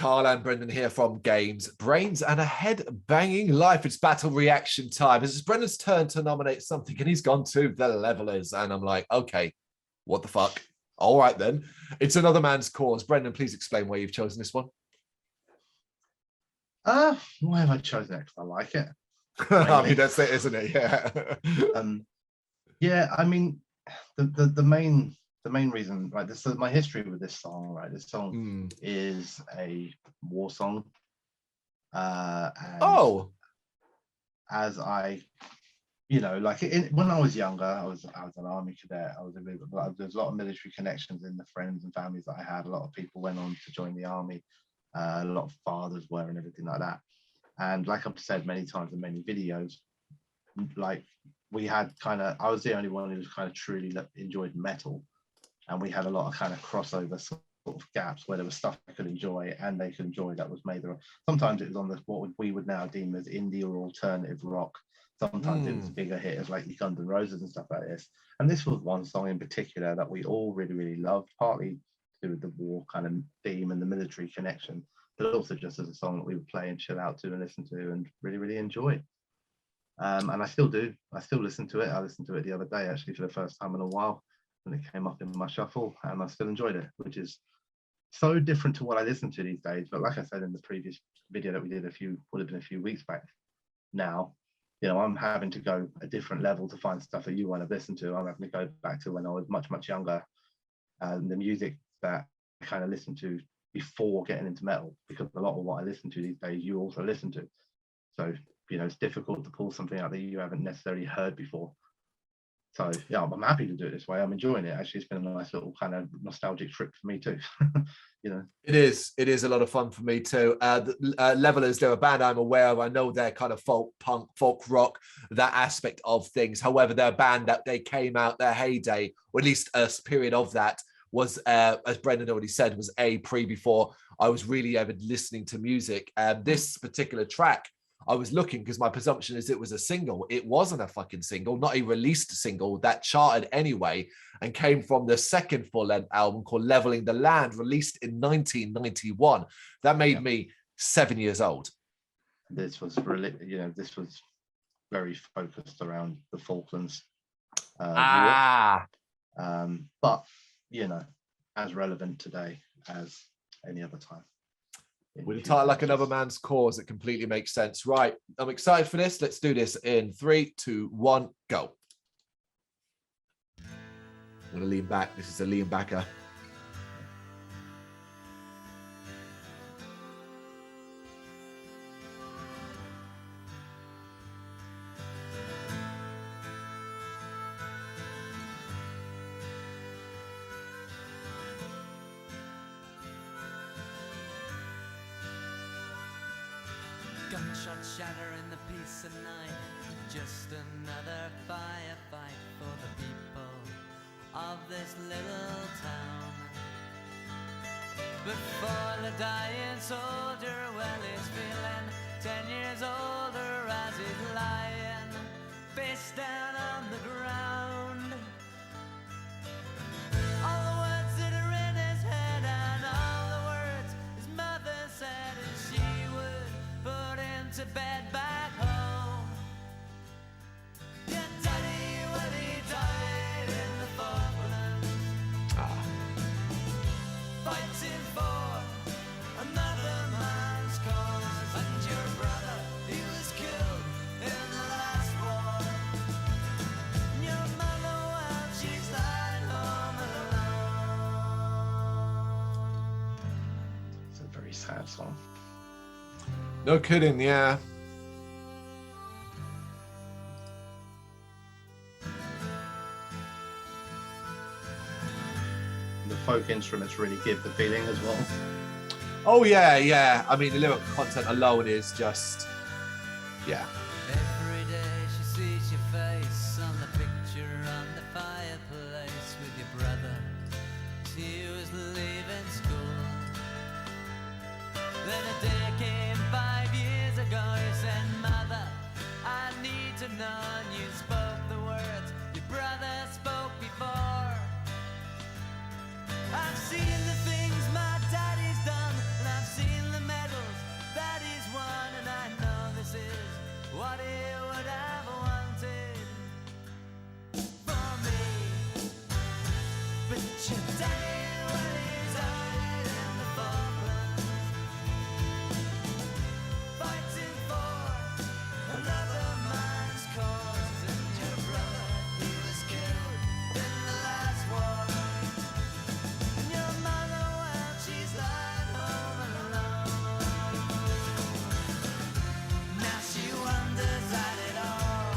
Carl and Brendan here from Brrraaains and a Head-Banging Life. It's battle reaction time. It's Brendan's turn to nominate something, and he's gone to The Levelers. And I'm like, okay, what the fuck? All right, then. It's Another Man's Cause. Brendan, please explain why you've chosen this one. Why have I chosen it? Because I like it. I mean, that's it, isn't it? Yeah. Yeah, I mean, the main reason, right? This is my history with this song, right? This song is a war song. And as I, like when I was younger, I was an army cadet. There's a lot of military connections in the friends and families that I had. A lot of people went on to join the army. A lot of fathers were and everything like that. And like I've said many times in many videos, like we had I was the only one who was kind of truly enjoyed metal. And we had a lot of kind of crossover sort of gaps where there was stuff I could enjoy and they could enjoy that was made. Sometimes it was on what we would now deem as indie or alternative rock. Sometimes it was bigger hitters like the Guns N' Roses and stuff like this. And this was one song in particular that we all really, really loved, partly to do with the war kind of theme and the military connection, but also just as a song that we would play and chill out to and listen to and really, really enjoy. And I still do. I still listen to it. I listened to it the other day, actually, for the first time in a while. And it came up in my shuffle, and I still enjoyed it, which is so different to what I listen to these days. But like I said in the previous video that we did would have been a few weeks back now, I'm having to go a different level to find stuff that you want to listen to. I'm having to go back to when I was much, much younger, and the music that I kind of listened to before getting into metal, because a lot of what I listen to these days, you also listen to. So, it's difficult to pull something out that you haven't necessarily heard before. So yeah, I'm happy to do it this way. I'm enjoying it. Actually, it's been a nice little kind of nostalgic trip for me too. It is a lot of fun for me too. The Levelers, they're a band I'm aware of. I know they're kind of folk punk, folk rock, that aspect of things. However, they're a band that they came out, their heyday, or at least a period of that was, as Brendan already said, was before I was really ever listening to music. This particular track, I was looking because my presumption is it was a single. It wasn't a fucking single, not a released single that charted anyway, and came from the second full-length album called Leveling the Land, released in 1991. That made me 7 years old. This was really, this was very focused around the Falklands War. But, as relevant today as any other time. With a title like Another Man's Cause, it completely makes sense. Right, I'm excited for this. Let's do this in 3, 2, 1, go. I'm gonna lean back. This is a lean backer. Gunshots shatter in the peace of night. Just another firefight for the people of this little town. But for the dying soldier, well, he's feeling 10 years older as he's lying face down on the ground. All the words that are in his head and all the words his mother said is she would put him to bed back home. Yeah, Daddy, well, he died in the Falklands, fighting for another man's cause. And your brother, he was killed in the last war. And your mother, well, she's lying home alone. It's a very sad song. No kidding, yeah. The folk instruments really give the feeling as well. Oh yeah, yeah. I mean, the lyric content alone is just, yeah. Every day she sees your face on the picture on the fireplace with your brother as he was leaving school. Then a day came 5 years ago, you said, Mother, I need to know. And you spoke the words your brother spoke before. I've seen the things my daddy's done, and I've seen the what he would have wanted for me. But your daddy, when he died in the Falklands, fighting for another man's cause, and your brother, he was killed in the last war. And your mother, well, she's lying home alone. Now she wonders at it all.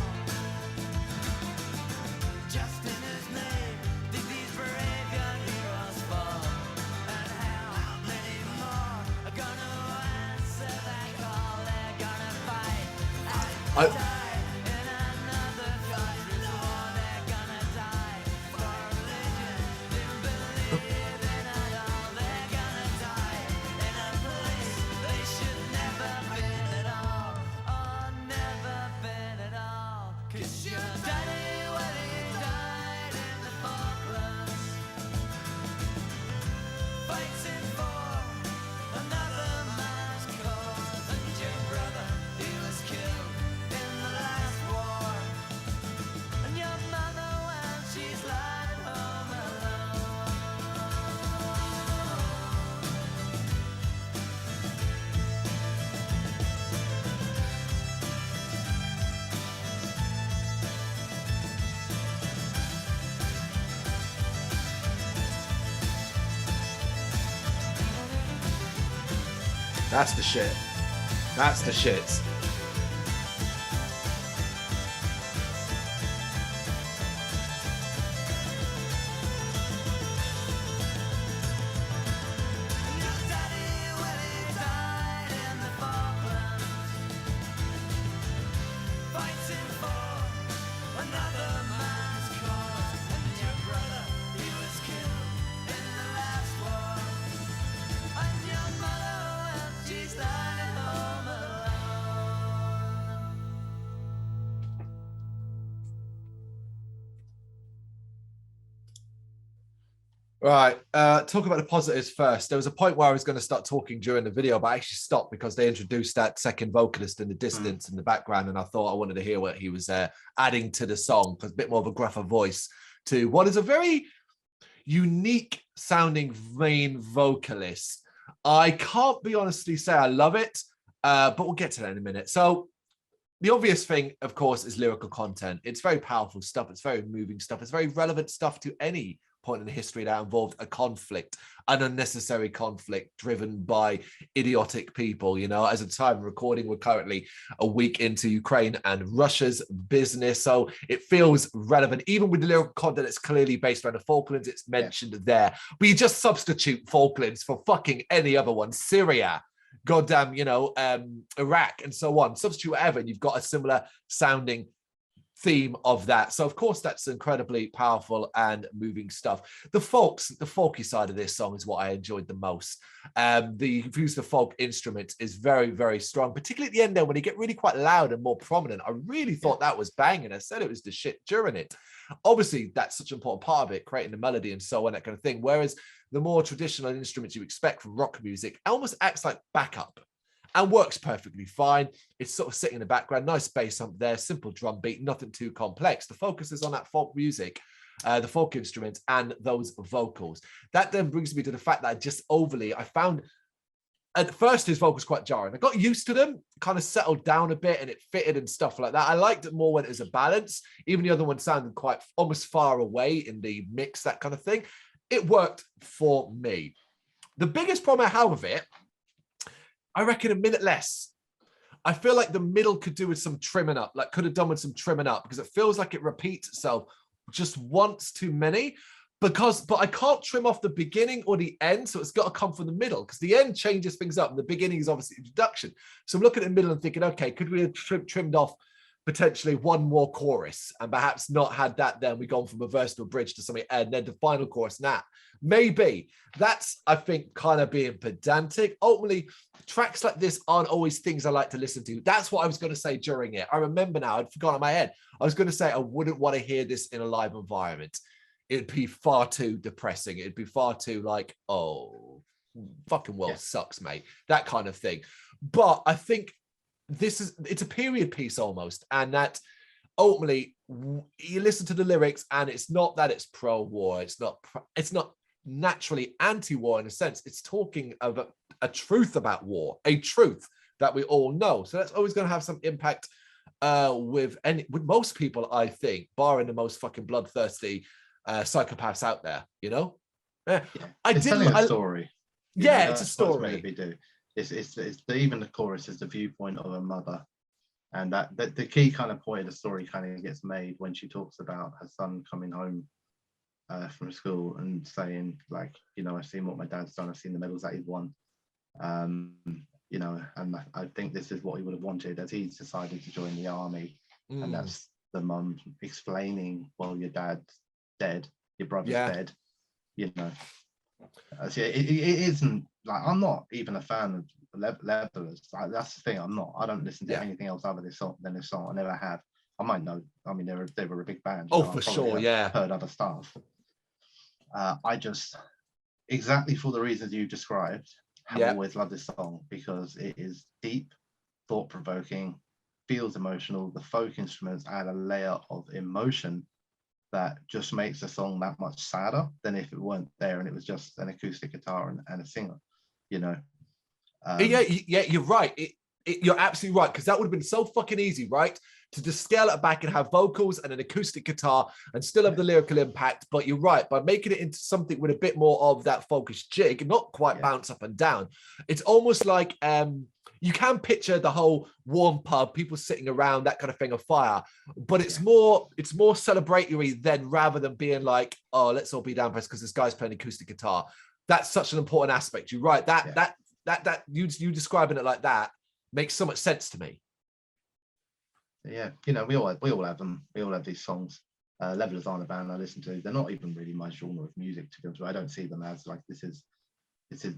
Just in his name did these brave young heroes fall. And how many more are gonna answer that call? They're gonna fight and die in another country's war. They're gonna die for religion, didn't believe in at all. They're gonna die in a place they should never been at all. Oh, never been at all. 'Cause your daddy, when he died in the Falklands, fighting for another man's cause, and your brother, he was killed in the last war. And your mother, well, she's lying home alone. That's the shit. That's the shit. And your daddy, when he died in the Falklands, fighting for another man's cause, and your brother, he was killed in the last war. And your mother, well, she's lying home alone. Right. Talk about the positives first. There was a point where I was going to start talking during the video, but I actually stopped because they introduced that second vocalist in the distance in the background, and I thought I wanted to hear what he was adding to the song, because a bit more of a gruffer voice to what is a very unique sounding main vocalist. I can't be honestly say I love it, but we'll get to that in a minute. So the obvious thing, of course, is lyrical content. It's very powerful stuff. It's very moving stuff. It's very relevant stuff to any point in history that involved a conflict, an unnecessary conflict driven by idiotic people. You know, as a time of recording, we're currently a week into Ukraine and Russia's business. So it feels relevant, even with the lyrical content that's clearly based around the Falklands. It's mentioned there. But you just substitute Falklands for fucking any other one, Syria, goddamn, you know, Iraq, and so on. Substitute whatever, and you've got a similar sounding theme of that. So of course that's incredibly powerful and moving stuff. The folky side of this song is what I enjoyed the most. The use of folk instruments is very, very strong, particularly at the end there when they get really quite loud and more prominent. I really thought that was banging. I said it was the shit during it. Obviously that's such an important part of it, creating the melody and so on, that kind of thing. Whereas the more traditional instruments you expect from rock music almost acts like backup and works perfectly fine. It's sort of sitting in the background, nice bass up there, simple drum beat, nothing too complex. The focus is on that folk music, the folk instruments and those vocals. That then brings me to the fact that I found at first his vocals quite jarring. I got used to them, kind of settled down a bit, and it fitted and stuff like that. I liked it more when it was a balance. Even the other one sounded quite almost far away in the mix, that kind of thing. It worked for me. The biggest problem I have with it, I reckon, a minute less. I feel like the middle could do with some trimming up, like could have done with some trimming up, because it feels like it repeats itself just once too many. But I can't trim off the beginning or the end, so it's got to come from the middle, because the end changes things up and the beginning is obviously introduction. So I'm looking at the middle and thinking, okay, could we have trimmed off potentially one more chorus and perhaps not had that, then we've gone from a verse to a bridge to something, and then the final chorus. Nah, maybe that's, I think, kind of being pedantic. Ultimately, tracks like this aren't always things I like to listen to. That's what I was going to say during it. I remember now, I'd forgotten in my head. I was going to say I wouldn't want to hear this in a live environment. It'd be far too depressing. It'd be far too like, oh, fucking world sucks, mate. That kind of thing. But I think it's a period piece almost, and that ultimately you listen to the lyrics and it's not that it's pro-war, it's not naturally anti-war in a sense. It's talking of a truth about war, a truth that we all know. So that's always going to have some impact with most people, I think, barring the most fucking bloodthirsty psychopaths out there, you know. Yeah. It's telling a story. Yeah, it's a story. It's even the chorus is the viewpoint of a mother, and that the key kind of point of the story kind of gets made when she talks about her son coming home from school and saying, like, you know, I've seen what my dad's done, I've seen the medals that he's won, you know, and I think this is what he would have wanted as he's decided to join the army. And that's the mum explaining, well, your dad's dead, your brother's dead, you know. So it isn't like, I'm not even a fan of Levelers. Like, that's the thing. I don't listen to anything else other than this song. I never have. I might know. I mean, they were a big band. Oh, for sure. Yeah. Heard other stuff. I just, exactly for the reasons you described, have always loved this song, because it is deep, thought-provoking, feels emotional. The folk instruments add a layer of emotion that just makes the song that much sadder than if it weren't there and it was just an acoustic guitar and a singer, you know. Yeah, you're right. You're absolutely right, because that would have been so fucking easy, right? To just scale it back and have vocals and an acoustic guitar and still have the lyrical impact. But you're right, by making it into something with a bit more of that folkish jig, not quite bounce up and down. It's almost like you can picture the whole warm pub, people sitting around, that kind of thing, of fire, but it's more celebratory than, rather than being like, oh, let's all be down for this because this guy's playing acoustic guitar. That's such an important aspect. You're right. That you describing it like that makes so much sense to me. Yeah, you know, we all have them. We all have these songs. Levelers aren't a band I listen to. They're not even really my genre of music, to be honest. I don't see them as like, this is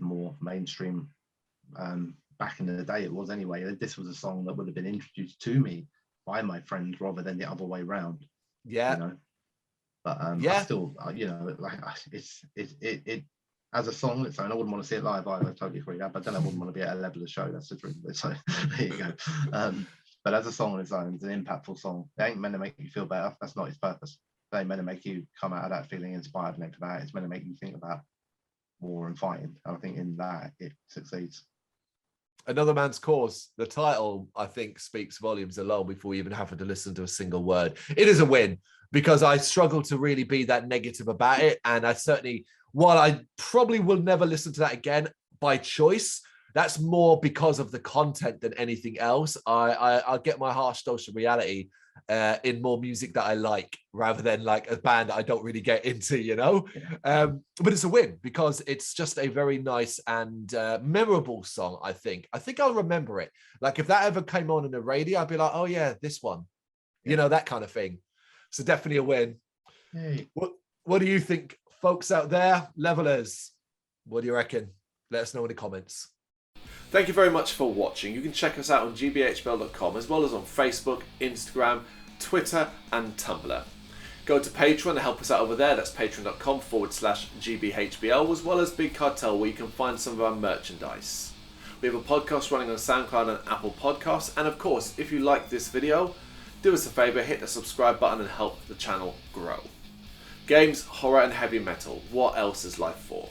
more mainstream. Back in the day, it was anyway. This was a song that would have been introduced to me by my friends rather than the other way around. Yeah, you know. But I still, you know, like, it as a song its own. I wouldn't want to see it live either. I totally agree. But then I wouldn't want to be at a Leveler show. That's the truth. So there you go. But as a song on its own, it's an impactful song. It ain't meant to make you feel better. That's not its purpose. It ain't meant to make you come out of that feeling inspired and for that. It's meant to make you think about war and fighting. And I think in that it succeeds. Another Man's Cause, the title, I think, speaks volumes alone before you even have to listen to a single word. It is a win, because I struggle to really be that negative about it. And I certainly, while I probably will never listen to that again by choice, that's more because of the content than anything else. I'll get my harsh dose of reality in more music that I like, rather than like a band that I don't really get into, you know. But it's a win, because it's just a very nice and memorable song. I think I'll remember it. Like, if that ever came on in the radio, I'd be like, oh yeah, this one, you know, that kind of thing. So definitely a win. Hey. What do you think, folks out there? Levelers, what do you reckon? Let us know in the comments. Thank you very much for watching. You can check us out on gbhbl.com, as well as on Facebook, Instagram, Twitter and Tumblr. Go to Patreon to help us out over there. That's patreon.com/gbhbl, as well as Big Cartel, where you can find some of our merchandise. We have a podcast running on SoundCloud and Apple Podcasts. And of course, if you like this video, do us a favour, hit the subscribe button and help the channel grow. Games, horror and heavy metal. What else is life for?